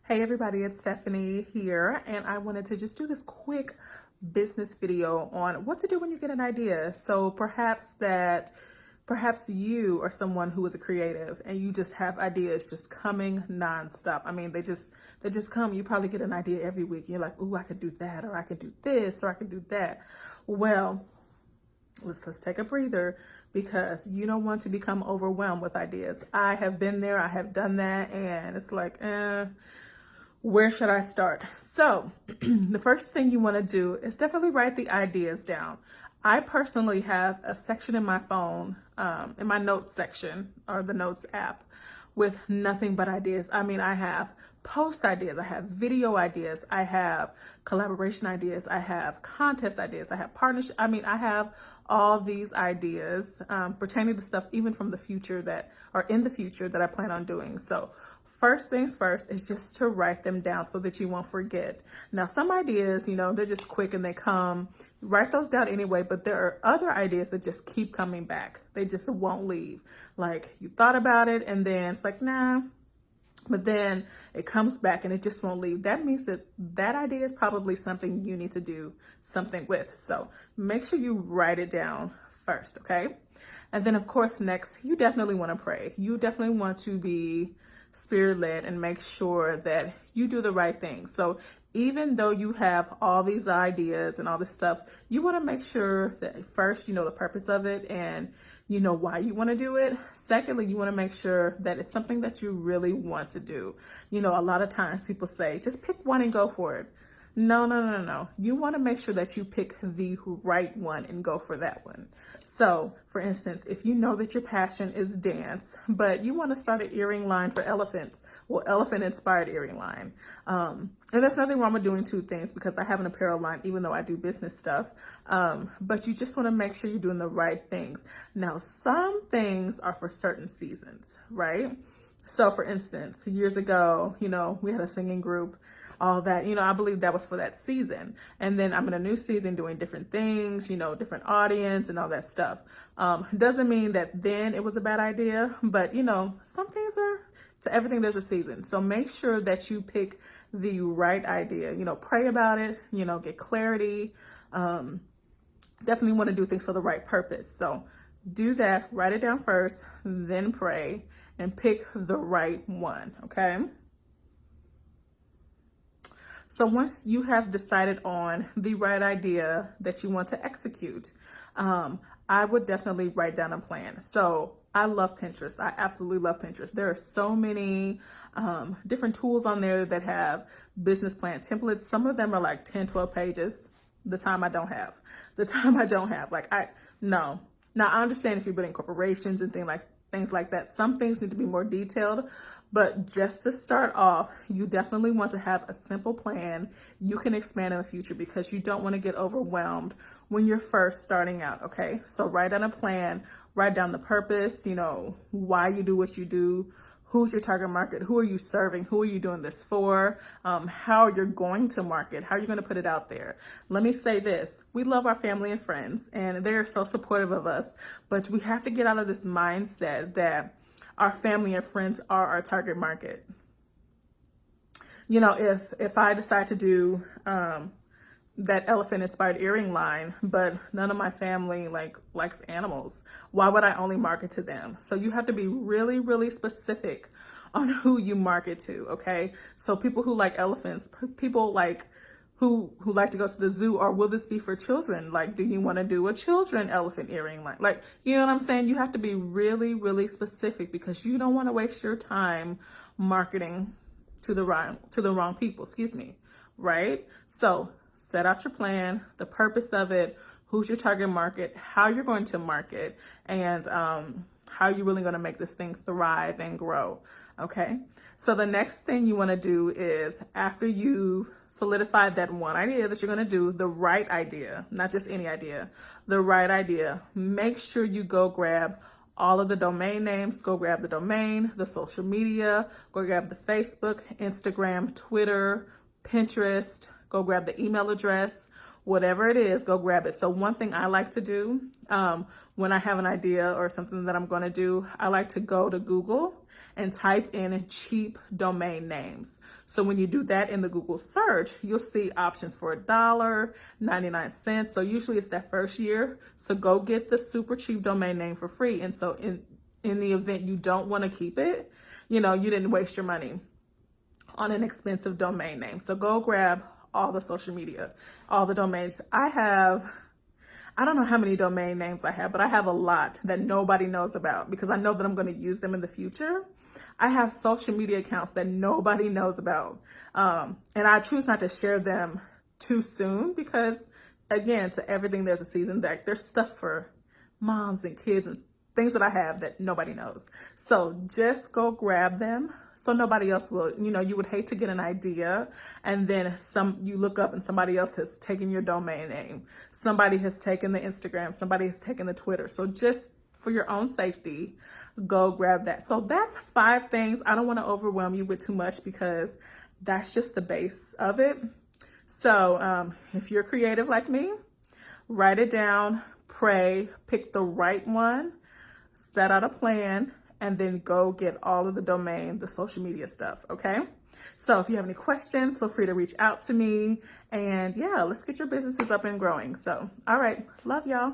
Hey everybody, it's Stephanie here, and I wanted to just do this quick business video on what to do when you get an idea. So perhaps you are someone who is a creative and you just have ideas just coming nonstop. I mean, they just come. You probably get an idea every week. You're like, "Ooh, I could do that, or I could do this, or I could do that." Well, let's take a breather because you don't want to become overwhelmed with ideas. I have been there, I have done that, and it's like, where should I start? So the first thing you want to do is definitely write the ideas down. I personally have a section in my phone, in my notes section or the notes app, with nothing but ideas. I mean, I have post ideas, I have video ideas, I have collaboration ideas, I have contest ideas, I have partnership. I mean, I have all these ideas pertaining to stuff even from the future that are in the future that I plan on doing. So first things first is just to write them down so that you won't forget. Now, some ideas, they're just quick and they come. Write those down anyway, but there are other ideas that just keep coming back. They just won't leave. Like, you thought about it and then it's like, nah, but then it comes back and it just won't leave. That means that that idea is probably something you need to do something with. So make sure you write it down first, okay? And then, of course, next, you definitely want to pray. You definitely want to be spirit-led and make sure that you do the right thing. So even though you have all these ideas and all this stuff, you want to make sure that first, you know the purpose of it and you know why you want to do it. Secondly, you want to make sure that it's something that you really want to do. A lot of times people say, just pick one and go for it. No. You want to make sure that you pick the right one and go for that one. So, for instance, if you know that your passion is dance, but you want to start an earring line for elephants, well, elephant inspired earring line. And there's nothing wrong with doing two things because I have an apparel line, even though I do business stuff. But you just want to make sure you're doing the right things. Now, some things are for certain seasons, right? So, for instance, years ago, we had a singing group, all that, I believe that was for that season. And then I'm in a new season doing different things, different audience and all that stuff. Doesn't mean that then it was a bad idea, but some things are, to everything there's a season. So make sure that you pick the right idea, pray about it, get clarity. Definitely want to do things for the right purpose. So do that, write it down first, then pray and pick the right one. Okay. So once you have decided on the right idea that you want to execute, I would definitely write down a plan. So I love Pinterest. I absolutely love Pinterest. There are so many different tools on there that have business plan templates. Some of them are like 10, 12 pages. The time I don't have. No. Now I understand if you're building corporations and things like that. Some things need to be more detailed. But just to start off, you definitely want to have a simple plan you can expand in the future because you don't want to get overwhelmed when you're first starting out, okay? So write down a plan, write down the purpose, why you do what you do, who's your target market, who are you serving, who are you doing this for, how you're going to market, how you're going to put it out there. Let me say this, we love our family and friends and they're so supportive of us, but we have to get out of this mindset that our family and friends are our target market. If I decide to do that elephant inspired earring line, but none of my family likes animals, why would I only market to them? So you have to be really, really specific on who you market to, okay? So people who like elephants, people who like to go to the zoo, or will this be for children? Like, do you want to do a children elephant earring line? Like, you know what I'm saying? You have to be really, really specific because you don't want to waste your time marketing to the wrong people, right? So set out your plan, the purpose of it, who's your target market, how you're going to market, and how you're really going to make this thing thrive and grow, okay? So the next thing you want to do is, after you've solidified that one idea that you're going to do, the right idea, not just any idea, the right idea, make sure you go grab all of the domain names, go grab the domain, the social media, go grab the Facebook, Instagram, Twitter, Pinterest, go grab the email address, whatever it is, go grab it. So one thing I like to do when I have an idea or something that I'm going to do, I like to go to Google and type in cheap domain names. So when you do that in the Google search, you'll see options for $1.99. So usually it's that first year. So go get the super cheap domain name for free. And so in the event you don't want to keep it, you know, you didn't waste your money on an expensive domain name. So go grab all the social media, all the domains. I don't know how many domain names I have, but I have a lot that nobody knows about because I know that I'm going to use them in the future. I have social media accounts that nobody knows about. And I choose not to share them too soon because, again, to everything there's a season. That there's stuff for moms and kids and things that I have that nobody knows. So just go grab them so nobody else will. You know, you would hate to get an idea and then you look up and somebody else has taken your domain name. Somebody has taken the Instagram, somebody has taken the Twitter. So just for your own safety, go grab that. So that's 5 things. I don't want to overwhelm you with too much because that's just the base of it. So if you're creative like me, write it down, pray, pick the right one, set out a plan, and then go get all of the social media stuff, okay? So if you have any questions, feel free to reach out to me. And yeah, let's get your businesses up and growing. So, all right, love y'all.